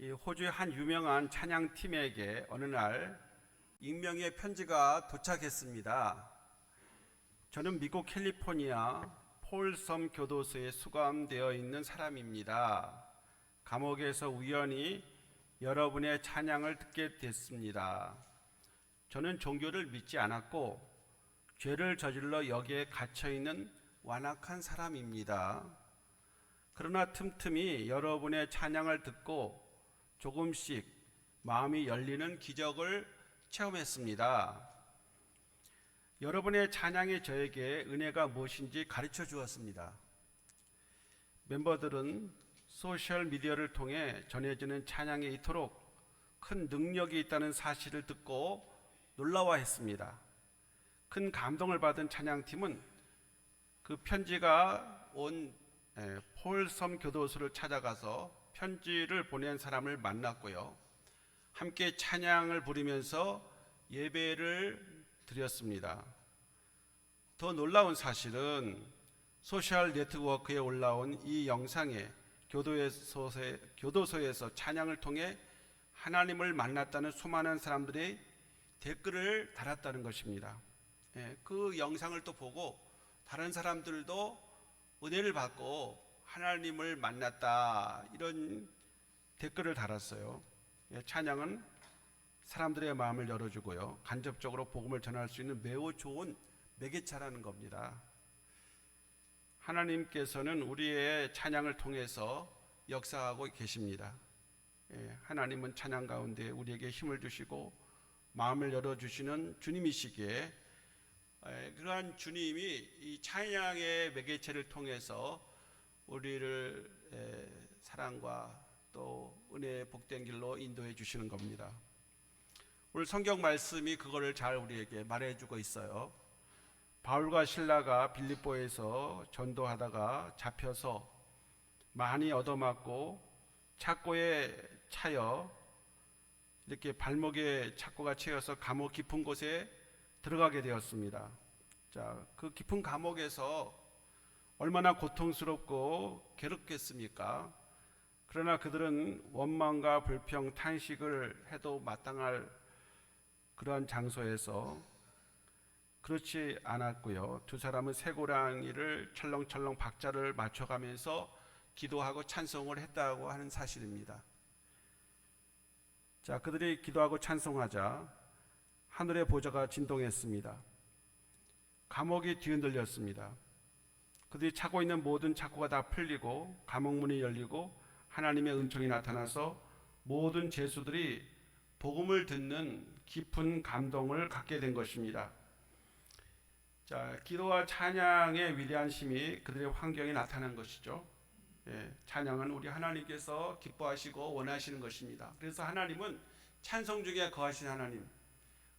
이 호주의 한 유명한 찬양팀에게 어느 날 익명의 편지가 도착했습니다. 저는 미국 캘리포니아 폴섬 교도소에 수감되어 있는 사람입니다. 감옥에서 우연히 여러분의 찬양을 듣게 됐습니다. 저는 종교를 믿지 않았고 죄를 저질러 여기에 갇혀 있는 완악한 사람입니다. 그러나 틈틈이 여러분의 찬양을 듣고 조금씩 마음이 열리는 기적을 체험했습니다. 여러분의 찬양이 저에게 은혜가 무엇인지 가르쳐 주었습니다. 멤버들은 소셜 미디어를 통해 전해지는 찬양에 이토록 큰 능력이 있다는 사실을 듣고 놀라워했습니다. 큰 감동을 받은 찬양팀은 그 편지가 온 폴섬 교도소를 찾아가서 편지를 보낸 사람을 만났고요. 함께 찬양을 부르면서 예배를 드렸습니다. 더 놀라운 사실은 소셜 네트워크에 올라온 이 영상에 교도소에서 찬양을 통해 하나님을 만났다는 수많은 사람들이 댓글을 달았다는 것입니다. 그 영상을 또 보고 다른 사람들도 은혜를 받고 하나님을 만났다 이런 댓글을 달았어요. 찬양은 사람들의 마음을 열어주고요, 간접적으로 복음을 전할 수 있는 매우 좋은 매개차라는 겁니다. 하나님께서는 우리의 찬양을 통해서 역사하고 계십니다. 하나님은 찬양 가운데 우리에게 힘을 주시고 마음을 열어주시는 주님이시기에 그러한 주님이 이 찬양의 매개체를 통해서 우리를 사랑과 또 은혜의 복된 길로 인도해 주시는 겁니다. 오늘 성경 말씀이 그거를 잘 우리에게 말해주고 있어요. 바울과 실라가 빌립보에서 전도하다가 잡혀서 많이 얻어맞고 착고에 차여 이렇게 발목에 착고가 채여서 감옥 깊은 곳에 들어가게 되었습니다. 자, 그 깊은 감옥에서 얼마나 고통스럽고 괴롭겠습니까? 그러나 그들은 원망과 불평, 탄식을 해도 마땅할 그러한 장소에서 그렇지 않았고요. 두 사람은 쇠고랑이를 철렁철렁 박자를 맞춰가면서 기도하고 찬송을 했다고 하는 사실입니다. 자, 그들이 기도하고 찬송하자 하늘의 보좌가 진동했습니다. 감옥이 뒤흔들렸습니다. 그들이 차고 있는 모든 착고가 다 풀리고 감옥문이 열리고 하나님의 은총이 나타나서 모든 죄수들이 복음을 듣는 깊은 감동을 갖게 된 것입니다. 자, 기도와 찬양의 위대한 힘이 그들의 환경에 나타난 것이죠. 찬양은 우리 하나님께서 기뻐하시고 원하시는 것입니다. 그래서 하나님은 찬송 중에 거하신 하나님,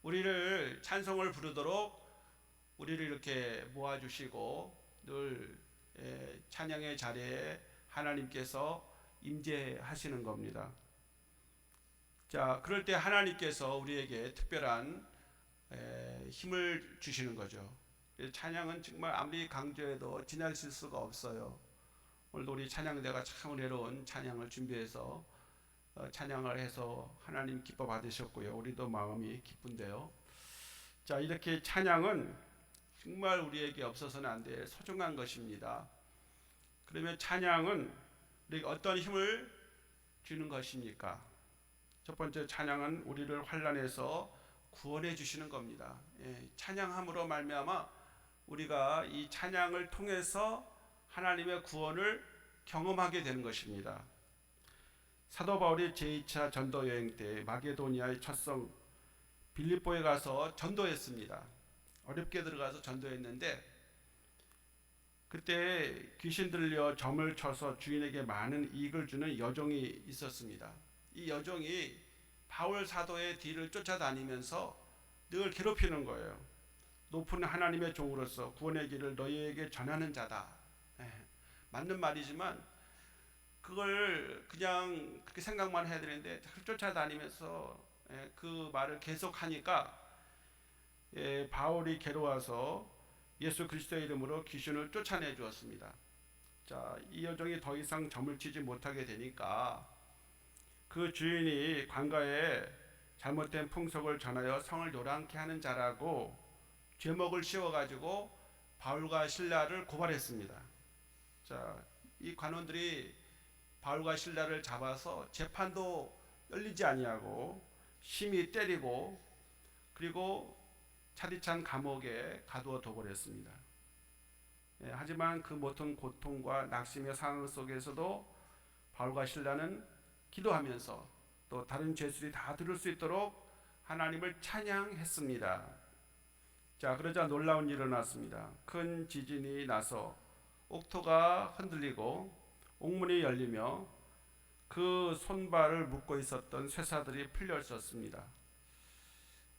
우리를 찬송을 부르도록 우리를 이렇게 모아주시고 늘 찬양의 자리에 하나님께서 임재하시는 겁니다. 자, 그럴 때 하나님께서 우리에게 특별한 힘을 주시는 거죠. 찬양은 정말 아무리 강조해도 지나칠 수가 없어요. 오늘도 우리 찬양대가 참 은혜로운 찬양을 준비해서 찬양을 해서 하나님 기뻐 받으셨고요. 우리도 마음이 기쁜데요. 자, 이렇게 찬양은 정말 우리에게 없어서는 안 될 소중한 것입니다. 그러면 찬양은 우리에게 어떤 힘을 주는 것입니까? 첫 번째, 찬양은 우리를 환난에서 구원해 주시는 겁니다. 찬양함으로 말미암아 우리가 이 찬양을 통해서 하나님의 구원을 경험하게 되는 것입니다. 사도 바울이 제2차 전도 여행 때 마게도니아의 첫성 빌립보에 가서 전도했습니다. 어렵게 들어가서 전도했는데 그때 귀신 들려 점을 쳐서 주인에게 많은 이익을 주는 여종이 있었습니다. 이 여종이 바울 사도의 뒤를 쫓아다니면서 늘 괴롭히는 거예요. 높은 하나님의 종으로서 구원의 길을 너희에게 전하는 자다. 맞는 말이지만 그걸 그냥 그렇게 생각만 해야 되는데 쫓아다니면서 그 말을 계속하니까 바울이 괴로워서 예수 그리스도의 이름으로 귀신을 쫓아내 주었습니다. 자, 이 여종이 더 이상 점을 치지 못하게 되니까 그 주인이 관가에 잘못된 풍속을 전하여 성을 요란케 하는 자라고 죄목을 씌워가지고 바울과 실라를 고발했습니다. 자, 이 관원들이 바울과 실라를 잡아서 재판도 열리지 아니하고 심히 때리고 그리고 차디찬 감옥에 가두어 둬버렸습니다. 하지만 그 모든 고통과 낙심의 상황 속에서도 바울과 실라는 기도하면서 또 다른 죄수들이 다 들을 수 있도록 하나님을 찬양했습니다. 자, 그러자 놀라운 일이 일어났습니다. 큰 지진이 나서 옥토가 흔들리고 옥문이 열리며 그 손발을 묶고 있었던 쇠사들이 풀려졌습니다.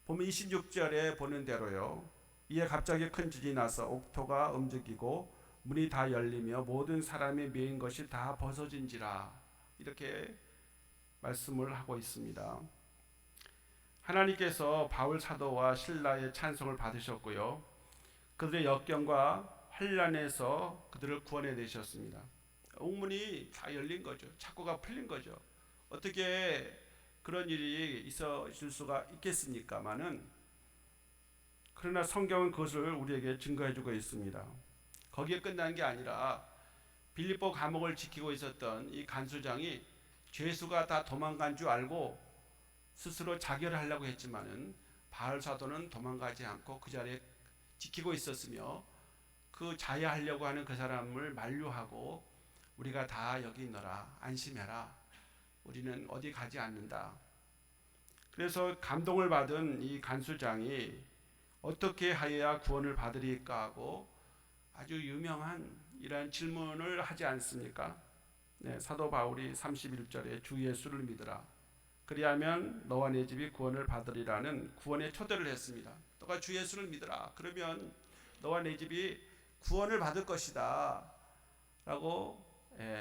보면 26절에 보는 대로요. 이에 갑자기 큰 지진이 나서 옥토가 움직이고 문이 다 열리며 모든 사람이 메인 것이 다 벗어진지라, 이렇게 말씀을 하고 있습니다. 하나님께서 바울 사도와 실라의 찬송을 받으셨고요. 그들의 역경과 환난에서 그들을 구원해 내셨습니다. 옥문이 다 열린 거죠. 창고가 풀린 거죠. 어떻게 그런 일이 있어질 수가 있겠습니까마는, 그러나 성경은 그것을 우리에게 증거해주고 있습니다. 거기에 끝난 게 아니라 빌립보 감옥을 지키고 있었던 이 간수장이 죄수가 다 도망간 줄 알고 스스로 자결을 하려고 했지만은 바울 사도는 도망가지 않고 그 자리에 지키고 있었으며, 그 자해하려고 하는 그 사람을 만류하고 우리가 다 여기 있노라, 안심해라, 우리는 어디 가지 않는다. 그래서 감동을 받은 이 간수장이 어떻게 하여야 구원을 받으리까 하고 아주 유명한 이러한 질문을 하지 않습니까? 네, 사도 바울이 31절에 주 예수를 믿으라, 그리하면 너와 내 집이 구원을 받으리라는 구원의 초대를 했습니다. 너가 주 예수를 믿으라, 그러면 너와 내 집이 구원을 받을 것이다 라고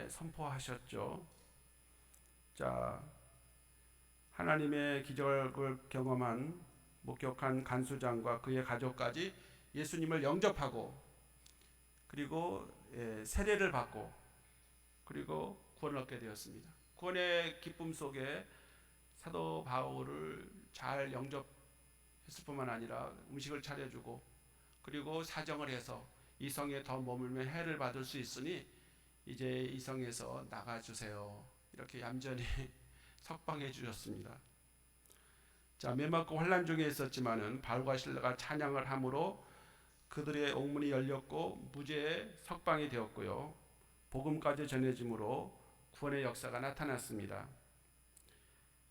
선포하셨죠. 자, 하나님의 기적을 경험한 목격한 간수장과 그의 가족까지 예수님을 영접하고 그리고 세례를 받고 그리고 구원을 얻게 되었습니다. 구원의 기쁨 속에 사도 바울을 잘 영접했을 뿐만 아니라 음식을 차려주고 그리고 사정을 해서 이 성에 더 머물면 해를 받을 수 있으니 이제 이 성에서 나가주세요, 이렇게 얌전히 석방해 주셨습니다. 자, 매맞고 환난 중에 있었지만은 바울과 실라가 찬양을 함으로 그들의 옥문이 열렸고 무죄의 석방이 되었고요. 복음까지 전해짐으로 구원의 역사가 나타났습니다.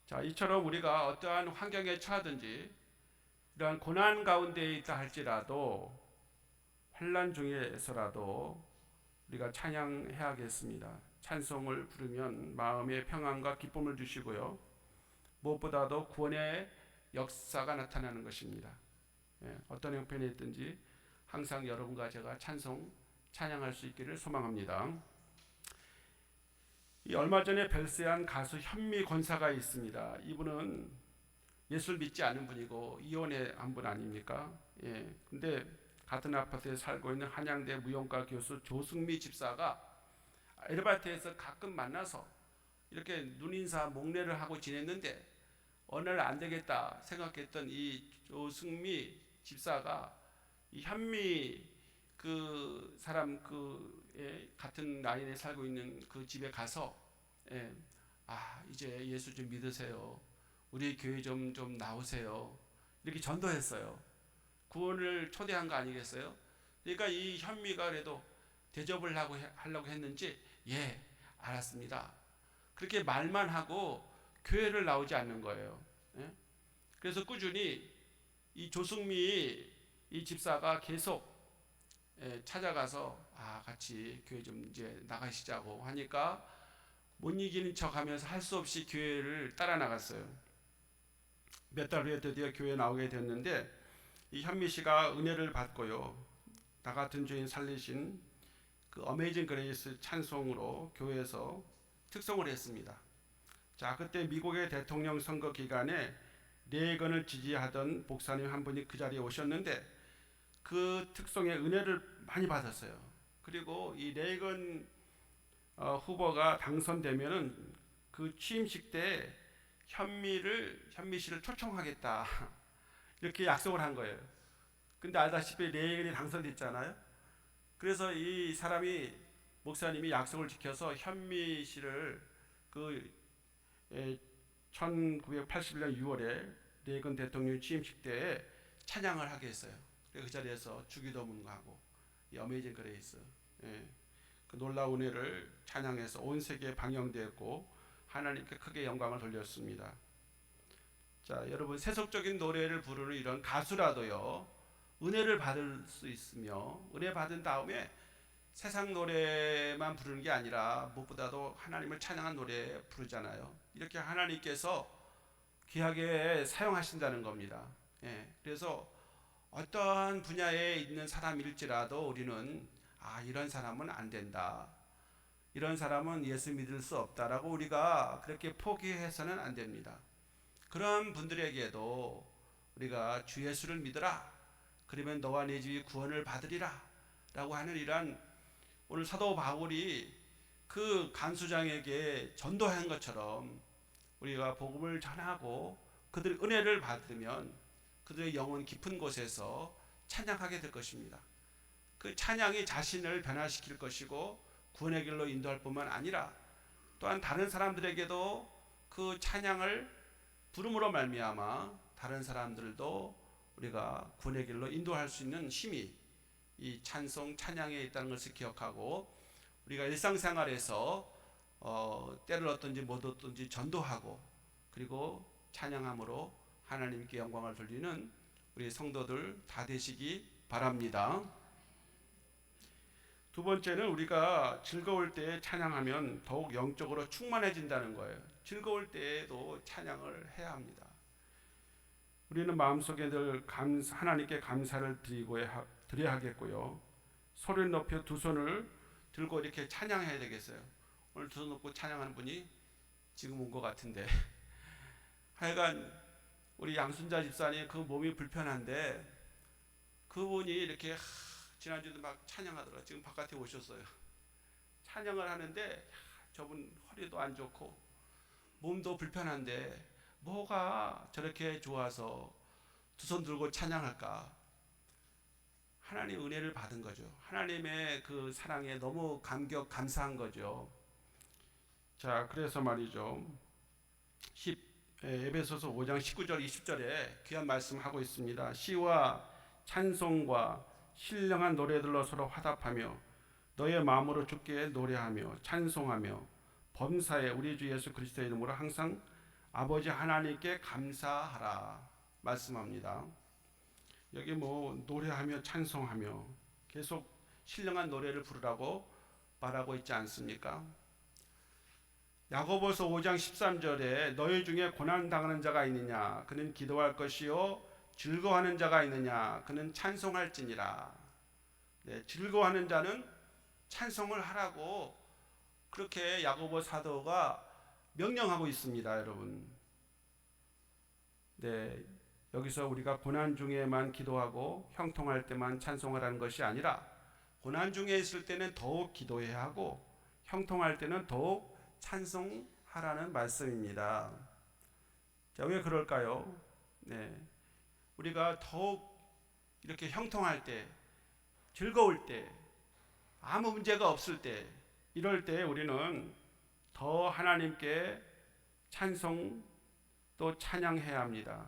자, 이처럼 우리가 어떠한 환경에 처하든지 이러한 고난 가운데 있다 할지라도 환난 중에서라도 우리가 찬양해야겠습니다. 찬송을 부르면 마음의 평안과 기쁨을 주시고요. 무엇보다도 구원의 역사가 나타나는 것입니다. 어떤 형편에 있든지 항상 여러분과 제가 찬양할 수 있기를 소망합니다. 이 얼마 전에 별세한 가수 현미 권사가 있습니다. 이분은 예수를 믿지 않은 분이고 이혼의 한 분 아닙니까? 근데 같은 아파트에 살고 있는 한양대 무용과 교수 조승미 집사가 에르바트에서 가끔 만나서 이렇게 눈인사 목례를 하고 지냈는데 어느 날 안 되겠다 생각했던 이 조승미 집사가 이 현미 그 사람 같은 라인에 살고 있는 그 집에 가서 이제 예수 좀 믿으세요, 우리 교회 좀 나오세요, 이렇게 전도했어요. 구원을 초대한 거 아니겠어요? 그러니까 이 현미가 그래도 대접을 하려고 했는지 알았습니다, 그렇게 말만 하고 교회를 나오지 않는 거예요. 그래서 꾸준히 이 조승미 이 집사가 계속 찾아가서 같이 교회 좀 이제 나가시자고 하니까 못 이기는 척하면서 할 수 없이 교회를 따라 나갔어요. 몇 달 후에 드디어 교회에 나오게 됐는데 이 현미 씨가 은혜를 받고요, 나 같은 죄인 살리신 그 어메이징 그레이스 찬송으로 교회에서 특송을 했습니다. 자, 그때 미국의 대통령 선거 기간에 레이건을 지지하던 목사님 한 분이 그 자리에 오셨는데 그 특송의 은혜를 많이 받았어요. 그리고 이 레이건 후보가 당선되면은 그 취임식 때 현미 씨를 초청하겠다 이렇게 약속을 한 거예요. 근데 알다시피 레이건이 당선됐잖아요. 그래서 이 사람이 목사님이 약속을 지켜서 현미 씨를 그 1981년 6월에 레이건 대통령 취임식 때에 찬양을 하게 했어요. 그 자리에서 주기도문하고 이 어메이징 그레이스, 그 놀라운 은혜를 찬양해서 온 세계에 방영되었고 하나님께 크게 영광을 돌렸습니다. 자, 여러분 세속적인 노래를 부르는 이런 가수라도요 은혜를 받을 수 있으며 은혜 받은 다음에 세상 노래만 부르는 게 아니라 무엇보다도 하나님을 찬양한 노래 부르잖아요. 이렇게 하나님께서 귀하게 사용하신다는 겁니다. 그래서 어떠한 분야에 있는 사람일지라도 우리는 이런 사람은 안 된다, 이런 사람은 예수 믿을 수 없다라고 우리가 그렇게 포기해서는 안 됩니다. 그런 분들에게도 우리가 주 예수를 믿으라, 그러면 너와 네 집이 구원을 받으리라 라고 하는 이러한, 오늘 사도 바울이 그 간수장에게 전도한 것처럼 우리가 복음을 전하고 그들의 은혜를 받으면 그들의 영혼 깊은 곳에서 찬양하게 될 것입니다. 그 찬양이 자신을 변화시킬 것이고 구원의 길로 인도할 뿐만 아니라 또한 다른 사람들에게도 그 찬양을 부름으로 말미암아 다른 사람들도 우리가 구원의 길로 인도할 수 있는 힘이 이 찬송 찬양에 있다는 것을 기억하고 우리가 일상생활에서 때를 얻든지 못 얻든지 전도하고 그리고 찬양함으로 하나님께 영광을 돌리는 우리 성도들 다 되시기 바랍니다. 두 번째는 우리가 즐거울 때 찬양하면 더욱 영적으로 충만해진다는 거예요. 즐거울 때에도 찬양을 해야 합니다. 우리는 마음속에 늘 하나님께 감사를 드려야 하겠고요. 소리를 높여 두 손을 들고 이렇게 찬양해야 되겠어요. 오늘 두 손 놓고 찬양하는 분이 지금 온 것 같은데 하여간 우리 양순자 집사님 그 몸이 불편한데 그분이 이렇게 지난주도 막 찬양하더라고요. 지금 바깥에 오셨어요. 찬양을 하는데 저분 허리도 안 좋고 몸도 불편한데 뭐가 저렇게 좋아서 두 손 들고 찬양할까? 하나님 은혜를 받은 거죠. 하나님의 그 사랑에 너무 감사한 거죠. 자, 그래서 말이죠. 에베소서 5장 19절 20절에 귀한 말씀하고 있습니다. 시와 찬송과 신령한 노래들로 서로 화답하며 너의 마음으로 주께 노래하며 찬송하며 범사에 우리 주 예수 그리스도의 이름으로 항상 아버지 하나님께 감사하라 말씀합니다. 여기 노래하며 찬송하며 계속 신령한 노래를 부르라고 말하고 있지 않습니까? 야고보서 5장 13절에 너희 중에 고난당하는 자가 있느냐 그는 기도할 것이요 즐거워하는 자가 있느냐 그는 찬송할지니라. 즐거워하는 자는 찬송을 하라고 그렇게 야고보 사도가 명령하고 있습니다, 여러분. 여기서 우리가 고난 중에만 기도하고 형통할 때만 찬송하라는 것이 아니라 고난 중에 있을 때는 더욱 기도해야 하고 형통할 때는 더욱 찬송하라는 말씀입니다. 자, 왜 그럴까요? 우리가 더욱 이렇게 형통할 때, 즐거울 때, 아무 문제가 없을 때, 이럴 때 우리는 더 하나님께 찬송 또 찬양해야 합니다.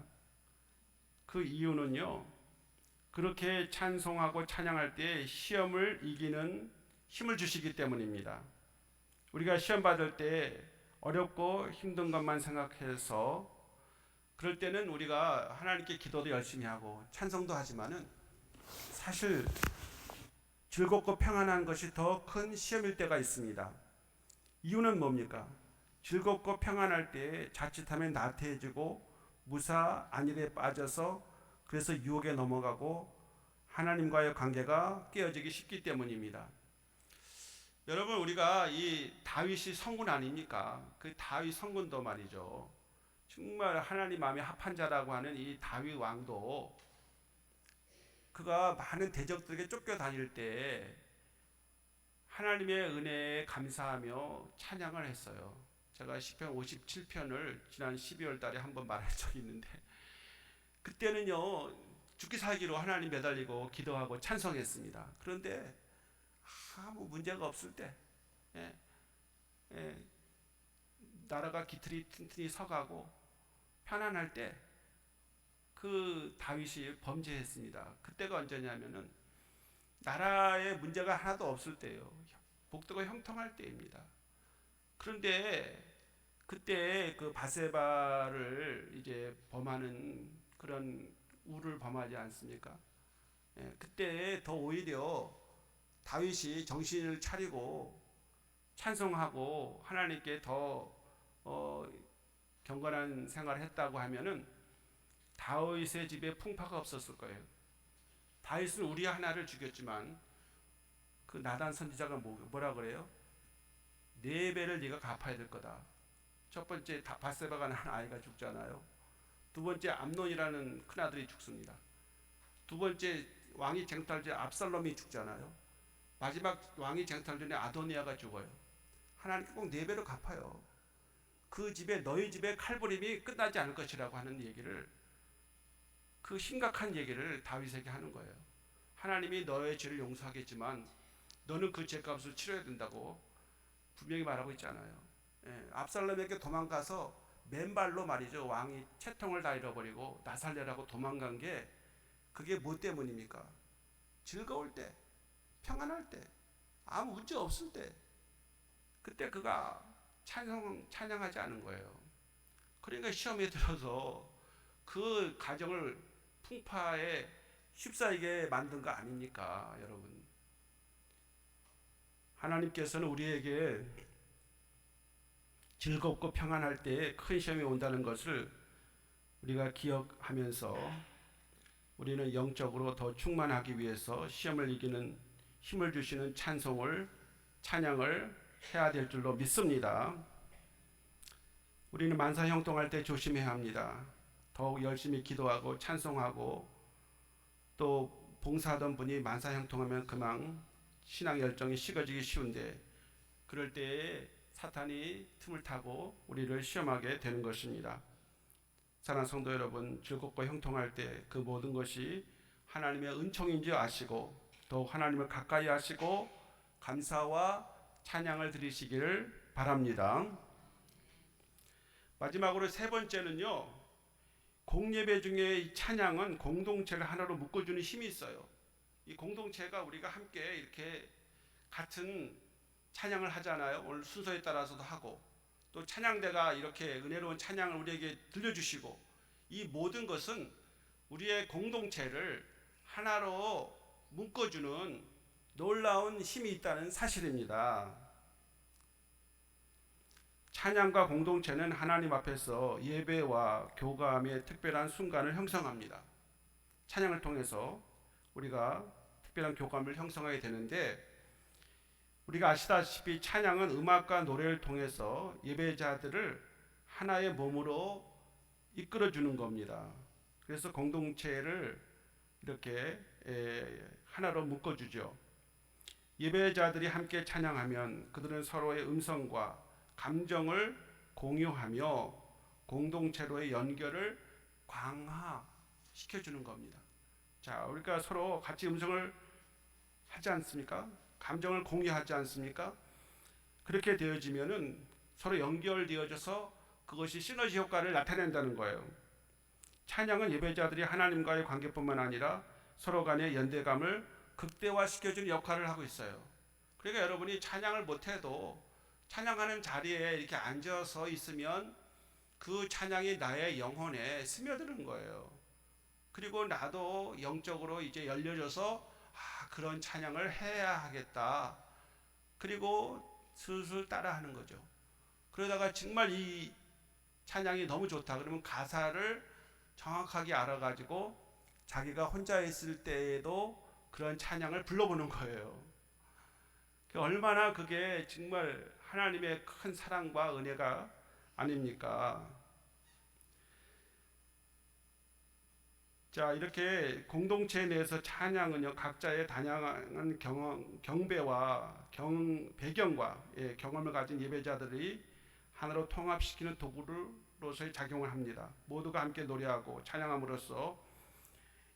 그 이유는요, 그렇게 찬송하고 찬양할 때 시험을 이기는 힘을 주시기 때문입니다. 우리가 시험 받을 때 어렵고 힘든 것만 생각해서 그럴 때는 우리가 하나님께 기도도 열심히 하고 찬송도 하지만은 사실 즐겁고 평안한 것이 더 큰 시험일 때가 있습니다. 이유는 뭡니까? 즐겁고 평안할 때 자칫하면 나태해지고 무사 안일에 빠져서 그래서 유혹에 넘어가고 하나님과의 관계가 깨어지기 쉽기 때문입니다. 여러분, 우리가 이 다윗이 성군 아닙니까? 그 다윗 성군도 말이죠. 정말 하나님 마음에 합한 자라고 하는 이 다윗 왕도 그가 많은 대적들에게 쫓겨다닐 때 하나님의 은혜에 감사하며 찬양을 했어요. 제가 시편 57편을 지난 12월 달에 한번 말한 적이 있는데, 그때는요 죽기 살기로 하나님 매달리고 기도하고 찬송했습니다. 그런데 아무 문제가 없을 때, 예, 예, 나라가 기틀이 튼튼히 서가고 편안할 때 그 다윗이 범죄했습니다. 그때가 언제냐면은 나라에 문제가 하나도 없을 때예요. 복도가 형통할 때입니다. 그런데 그때 그 바세바를 이제 범하는 그런 우를 범하지 않습니까? 예, 그때 더 오히려 다윗이 정신을 차리고 찬송하고 하나님께 더 경건한 생활을 했다고 하면은 다윗의 집에 풍파가 없었을 거예요. 다윗은 우리아 하나를 죽였지만 그 나단 선지자가 뭐라 그래요? 4배를 네가 갚아야 될 거다. 첫 번째 바세바가 낳은 아이가 죽잖아요. 두 번째 암논이라는 큰아들이 죽습니다. 두 번째 왕이 쟁탈 때 압살롬이 죽잖아요. 마지막 왕이 쟁탈 전에 아도니아가 죽어요. 하나님께 꼭 4배로 갚아요. 그 집에 너희 집에 칼부림이 끝나지 않을 것이라고 하는 얘기를, 그 심각한 얘기를 다윗에게 하는 거예요. 하나님이 너의 죄를 용서하겠지만 너는 그 죄값을 치러야 된다고 분명히 말하고 있잖아요. 예, 압살롬에게 도망가서 맨발로 말이죠. 왕이 채통을 다 잃어버리고 나살려라고 도망간 게 그게 뭐 때문입니까? 즐거울 때, 평안할 때, 아무 문제 없을 때, 그때 그가 찬양하지 않은 거예요. 그러니까 시험에 들어서 그 가정을 풍파에 휩싸이게 만든 거 아닙니까, 여러분? 하나님께서는 우리에게 즐겁고 평안할 때 큰 시험이 온다는 것을 우리가 기억하면서 우리는 영적으로 더 충만하기 위해서 시험을 이기는 힘을 주시는 찬양을 해야 될 줄로 믿습니다. 우리는 만사 형통할 때 조심해야 합니다. 더욱 열심히 기도하고 찬송하고 또 봉사하던 분이 만사 형통하면 그만 신앙 열정이 식어지기 쉬운데, 그럴 때에 사탄이 틈을 타고 우리를 시험하게 되는 것입니다. 사랑하는 성도 여러분, 즐겁고 형통할 때 그 모든 것이 하나님의 은총인 줄 아시고 더욱 하나님을 가까이 하시고 감사와 찬양을 드리시기를 바랍니다. 마지막으로 세 번째는요, 공예배 중에 이 찬양은 공동체를 하나로 묶어주는 힘이 있어요. 이 공동체가 우리가 함께 이렇게 같은 찬양을 하잖아요. 오늘 순서에 따라서도 하고, 또 찬양대가 이렇게 은혜로운 찬양을 우리에게 들려주시고, 이 모든 것은 우리의 공동체를 하나로 묶어주는 놀라운 힘이 있다는 사실입니다. 찬양과 공동체는 하나님 앞에서 예배와 교감의 특별한 순간을 형성합니다. 찬양을 통해서 우리가 특별한 교감을 형성하게 되는데, 우리가 아시다시피 찬양은 음악과 노래를 통해서 예배자들을 하나의 몸으로 이끌어주는 겁니다. 그래서 공동체를 이렇게 하나로 묶어주죠. 예배자들이 함께 찬양하면 그들은 서로의 음성과 감정을 공유하며 공동체로의 연결을 강화시켜주는 겁니다. 자, 우리가 서로 같이 음성을 하지 않습니까? 감정을 공유하지 않습니까? 그렇게 되어지면은 서로 연결되어져서 그것이 시너지 효과를 나타낸다는 거예요. 찬양은 예배자들이 하나님과의 관계뿐만 아니라 서로 간의 연대감을 극대화시켜주는 역할을 하고 있어요. 그러니까 여러분이 찬양을 못해도 찬양하는 자리에 이렇게 앉아서 있으면 그 찬양이 나의 영혼에 스며드는 거예요. 그리고 나도 영적으로 이제 열려져서 그런 찬양을 해야 하겠다. 그리고 슬슬 따라하는 거죠. 그러다가 정말 이 찬양이 너무 좋다 그러면 가사를 정확하게 알아가지고 자기가 혼자 있을 때에도 그런 찬양을 불러보는 거예요. 얼마나 그게 정말 하나님의 큰 사랑과 은혜가 아닙니까? 자, 이렇게 공동체 내에서 찬양은요, 각자의 다양한 경배와 배경과 경험을 가진 예배자들이 하나로 통합시키는 도구로서의 작용을 합니다. 모두가 함께 노래하고 찬양함으로써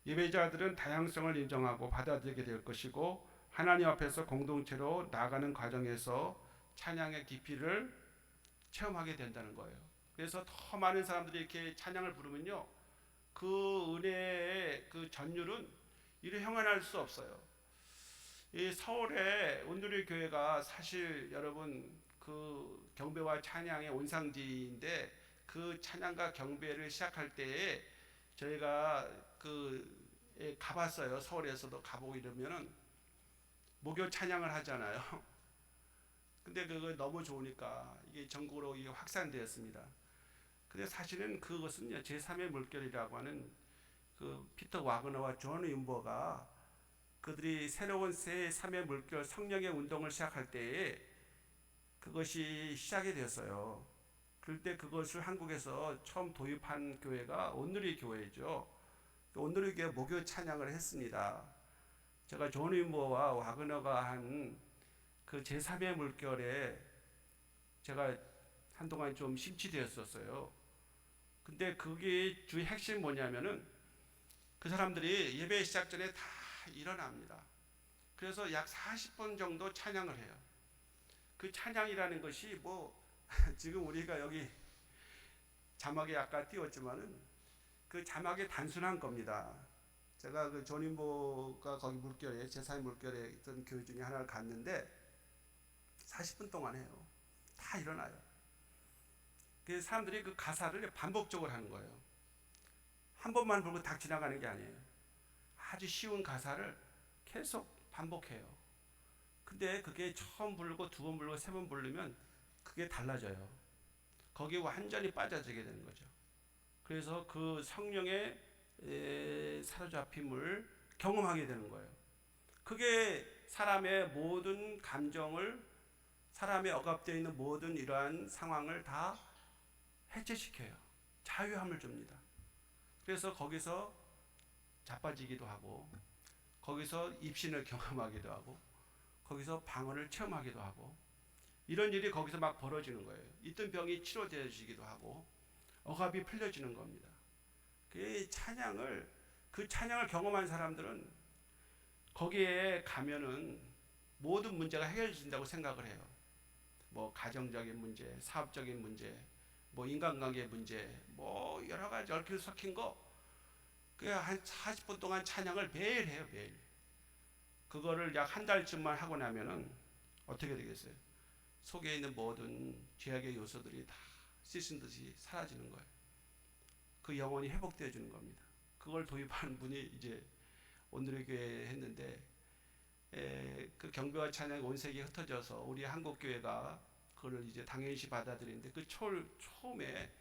예배자들은 다양성을 인정하고 받아들이게 될 것이고 하나님 앞에서 공동체로 나아가는 과정에서 찬양의 깊이를 체험하게 된다는 거예요. 그래서 더 많은 사람들이 이렇게 찬양을 부르면요, 그 은혜의 그 전율은 이를 형언할 수 없어요. 이 서울의 온누리 교회가 사실 여러분 그 경배와 찬양의 온상지인데, 그 찬양과 경배를 시작할 때에 저희가 가봤어요. 서울에서도 가보고 이러면은 목요 찬양을 하잖아요. 근데 그거 너무 좋으니까 이게 전국으로 이게 확산되었습니다. 근데 사실은 그것은요, 제3의 물결이라고 하는 그 피터 와그너와 존 윈버가 그들이 새로운 제3의 물결 성령의 운동을 시작할 때에 그것이 시작이 됐어요. 그럴 때 그것을 한국에서 처음 도입한 교회가 온누리 교회죠. 온누리 교회 목요 찬양을 했습니다. 제가 존 윈버와 와그너가 한 그 제3의 물결에 제가 한동안 좀 심취되었었어요. 근데 그게 주의 핵심이 뭐냐면은 그 사람들이 예배 시작 전에 다 일어납니다. 그래서 약 40분 정도 찬양을 해요. 그 찬양이라는 것이 뭐 지금 우리가 여기 자막에 아까 띄웠지만은 그 자막이 단순한 겁니다. 제가 그 존인보가 거기 물결에 제3의 물결에 있던 교회 중에 하나를 갔는데 40분 동안 해요. 다 일어나요. 그 사람들이 그 가사를 반복적으로 하는 거예요. 한 번만 부르고 딱 지나가는 게 아니에요. 아주 쉬운 가사를 계속 반복해요. 근데 그게 처음 부르고 두 번 부르고 세 번 부르면 그게 달라져요. 거기에 완전히 빠져들게 되는 거죠. 그래서 그 성령의 사로잡힘을 경험하게 되는 거예요. 그게 사람의 모든 감정을, 사람의 억압되어 있는 모든 이러한 상황을 다 해체시켜요. 자유함을 줍니다. 그래서 거기서 자빠지기도 하고, 거기서 입신을 경험하기도 하고, 거기서 방언을 체험하기도 하고, 이런 일이 거기서 막 벌어지는 거예요. 있던 병이 치료되어지기도 하고, 억압이 풀려지는 겁니다. 그 찬양을 경험한 사람들은 거기에 가면은 모든 문제가 해결된다고 생각을 해요. 뭐 가정적인 문제, 사업적인 문제, 뭐 인간관계 문제, 뭐 여러 가지 얽혀 섞인 거, 그냥 한 40분 동안 찬양을 매일 해요, 매일. 그거를 약 한 달쯤만 하고 나면은 어떻게 되겠어요? 속에 있는 모든 죄악의 요소들이 다 씻은 듯이 사라지는 거예요. 그 영혼이 회복되어 주는 겁니다. 그걸 도입한 분이 이제 오늘의 교회에 했는데, 그 경배와 찬양이 온 세계에 흩어져서 우리 한국 교회가 그걸 이제 당연시 받아들이는데, 그 처음에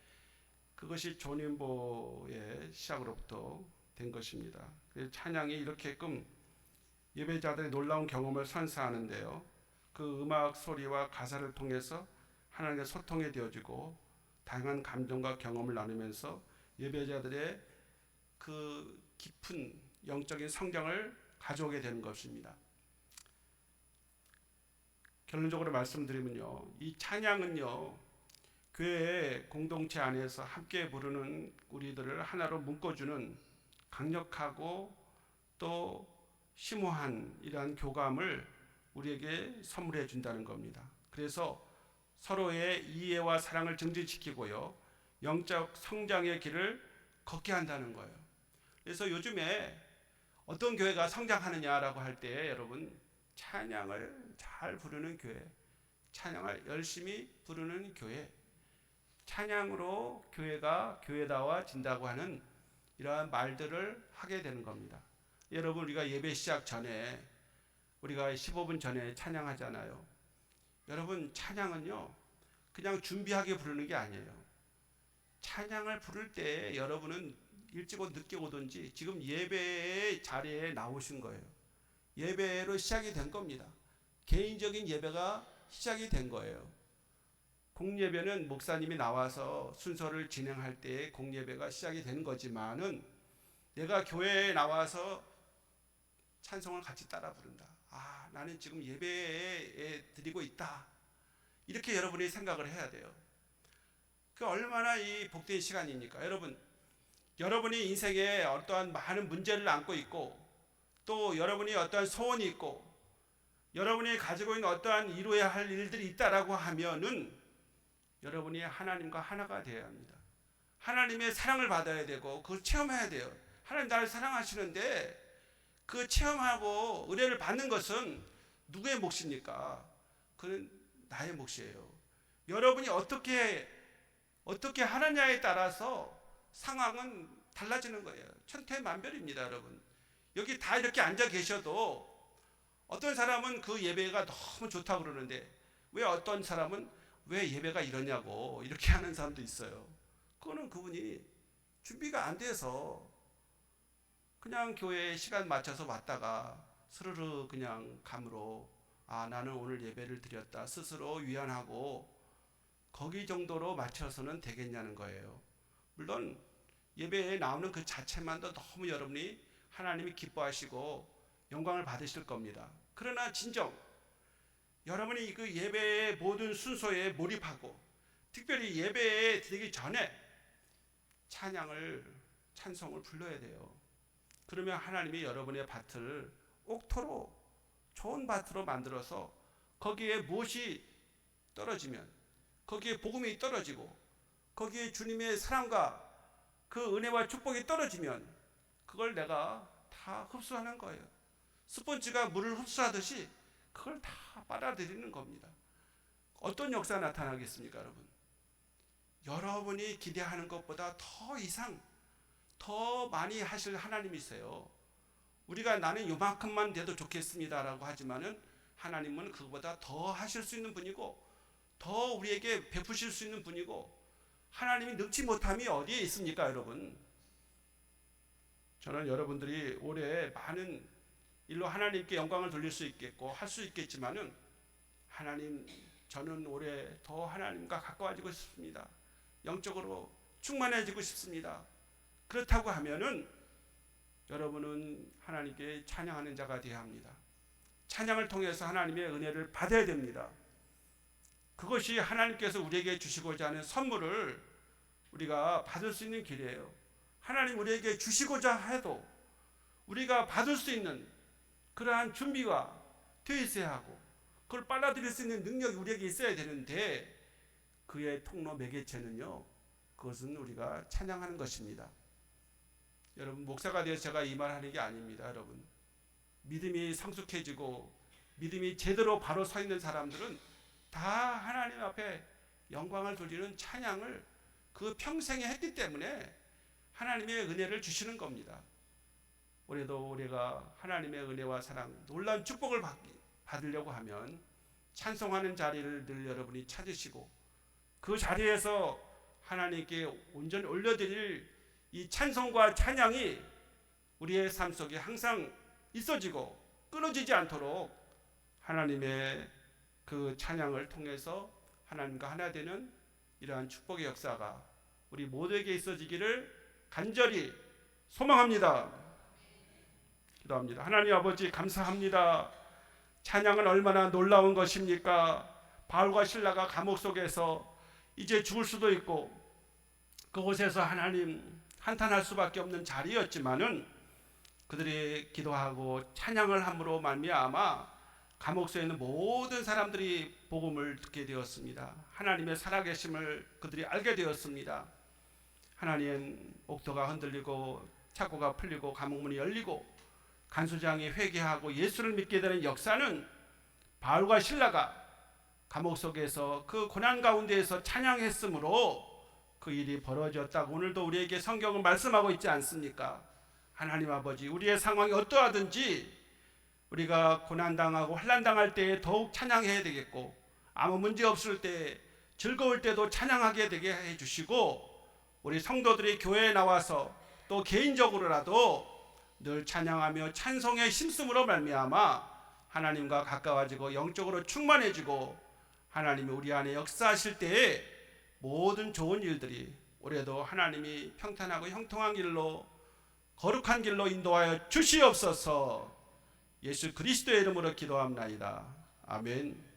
그것이 존인보의 시작으로부터 된 것입니다. 찬양이 이렇게끔 예배자들의 놀라운 경험을 선사하는데요, 그 음악 소리와 가사를 통해서 하나님과 소통이 되어지고 다양한 감정과 경험을 나누면서 예배자들의 그 깊은 영적인 성장을 가져오게 되는 것입니다. 결론적으로 말씀드리면요, 이 찬양은요, 교회 공동체 안에서 함께 부르는 우리들을 하나로 묶어주는 강력하고 또 심오한 이러한 교감을 우리에게 선물해 준다는 겁니다. 그래서 서로의 이해와 사랑을 증진시키고요, 영적 성장의 길을 걷게 한다는 거예요. 그래서 요즘에 어떤 교회가 성장하느냐라고 할 때 여러분, 찬양을 잘 부르는 교회, 찬양을 열심히 부르는 교회, 찬양으로 교회가 교회다워진다고 하는 이러한 말들을 하게 되는 겁니다. 여러분, 우리가 예배 시작 전에 우리가 15분 전에 찬양하잖아요. 여러분, 찬양은요 그냥 준비하게 부르는 게 아니에요. 찬양을 부를 때 여러분은 일찍 오든 늦게 오든지 지금 예배의 자리에 나오신 거예요. 예배로 시작이 된 겁니다. 개인적인 예배가 시작이 된 거예요. 공예배는 목사님이 나와서 순서를 진행할 때 공예배가 시작이 되는 거지만은, 내가 교회에 나와서 찬송을 같이 따라 부른다. 아, 나는 지금 예배에 드리고 있다. 이렇게 여러분이 생각을 해야 돼요. 그 얼마나 이 복된 시간입니까? 여러분이 인생에 어떠한 많은 문제를 안고 있고, 또 여러분이 어떠한 소원이 있고, 여러분이 가지고 있는 어떠한 이루어야 할 일들이 있다라고 하면은 여러분이 하나님과 하나가 되어야 합니다. 하나님의 사랑을 받아야 되고 그걸 체험해야 돼요. 하나님 나를 사랑하시는데 그 체험하고 은혜를 받는 것은 누구의 몫입니까? 그는 나의 몫이에요. 여러분이 어떻게 하느냐에 따라서 상황은 달라지는 거예요. 천태만별입니다, 여러분. 여기 다 이렇게 앉아 계셔도 어떤 사람은 그 예배가 너무 좋다고 그러는데 왜 어떤 사람은 왜 예배가 이러냐고 이렇게 하는 사람도 있어요. 그거는 그분이 준비가 안 돼서 그냥 교회에 시간 맞춰서 왔다가 스르르 그냥 감으로 나는 오늘 예배를 드렸다 스스로 위안하고 거기 정도로 맞춰서는 되겠냐는 거예요. 물론 예배에 나오는 그 자체만도 너무 여러분이 하나님이 기뻐하시고 영광을 받으실 겁니다. 그러나 진정 여러분이 그 예배의 모든 순서에 몰입하고 특별히 예배에 드리기 전에 찬송을 불러야 돼요. 그러면 하나님이 여러분의 밭을 옥토로 좋은 밭으로 만들어서 거기에 무엇이 떨어지면 거기에 복음이 떨어지고 거기에 주님의 사랑과 그 은혜와 축복이 떨어지면 그걸 내가 다 흡수하는 거예요. 스펀지가 물을 흡수하듯이 그걸 다 빨아들이는 겁니다. 어떤 역사가 나타나겠습니까, 여러분? 여러분이 기대하는 것보다 더 많이 하실 하나님이세요. 우리가 나는 요만큼만 돼도 좋겠습니다라고 하지만은 하나님은 그보다 더 하실 수 있는 분이고 더 우리에게 베푸실 수 있는 분이고 하나님이 능치 못함이 어디에 있습니까, 여러분? 저는 여러분들이 올해 많은 일로 하나님께 영광을 돌릴 수 있겠고 할 수 있겠지만은 저는 올해 더 하나님과 가까워지고 싶습니다. 영적으로 충만해지고 싶습니다. 그렇다고 하면은 여러분은 하나님께 찬양하는 자가 되어야 합니다. 찬양을 통해서 하나님의 은혜를 받아야 됩니다. 그것이 하나님께서 우리에게 주시고자 하는 선물을 우리가 받을 수 있는 길이에요. 하나님 우리에게 주시고자 해도 우리가 받을 수 있는 그러한 준비가 되어 있어야 하고 그걸 빨아들일 수 있는 능력이 우리에게 있어야 되는데 그의 통로 매개체는요, 그것은 우리가 찬양하는 것입니다. 여러분, 목사가 되어서 제가 이 말 하는 게 아닙니다. 여러분, 믿음이 성숙해지고 믿음이 제대로 바로 서 있는 사람들은 다 하나님 앞에 영광을 돌리는 찬양을 그 평생에 했기 때문에 하나님의 은혜를 주시는 겁니다. 올해도 우리가 하나님의 은혜와 사랑, 놀라운 축복을 받으려고 하면 찬송하는 자리를 늘 여러분이 찾으시고 그 자리에서 하나님께 온전히 올려드릴 이 찬송과 찬양이 우리의 삶 속에 항상 있어지고 끊어지지 않도록 하나님의 그 찬양을 통해서 하나님과 하나 되는 이러한 축복의 역사가 우리 모두에게 있어지기를 간절히 소망합니다. 기도합니다. 하나님 아버지 감사합니다. 찬양은 얼마나 놀라운 것입니까? 바울과 실라가 감옥 속에서 이제 죽을 수도 있고 그곳에서 하나님 한탄할 수밖에 없는 자리였지만은 그들이 기도하고 찬양을 함으로 말미암아 감옥소에 있는 모든 사람들이 복음을 듣게 되었습니다. 하나님의 살아계심을 그들이 알게 되었습니다. 하나님, 옥토가 흔들리고 창고가 풀리고 감옥문이 열리고 간수장이 회개하고 예수를 믿게 되는 역사는 바울과 실라가 감옥 속에서 그 고난 가운데에서 찬양했으므로 그 일이 벌어졌다고 오늘도 우리에게 성경은 말씀하고 있지 않습니까? 하나님 아버지, 우리의 상황이 어떠하든지 우리가 고난당하고 환난당할 때에 더욱 찬양해야 되겠고 아무 문제 없을 때 즐거울 때도 찬양하게 되게 해주시고 우리 성도들이 교회에 나와서 또 개인적으로라도 늘 찬양하며 찬송의 심씀으로 말미암아 하나님과 가까워지고 영적으로 충만해지고 하나님이 우리 안에 역사하실 때에 모든 좋은 일들이 올해도 하나님이 평탄하고 형통한 길로 거룩한 길로 인도하여 주시옵소서. 예수 그리스도의 이름으로 기도합나이다. 아멘.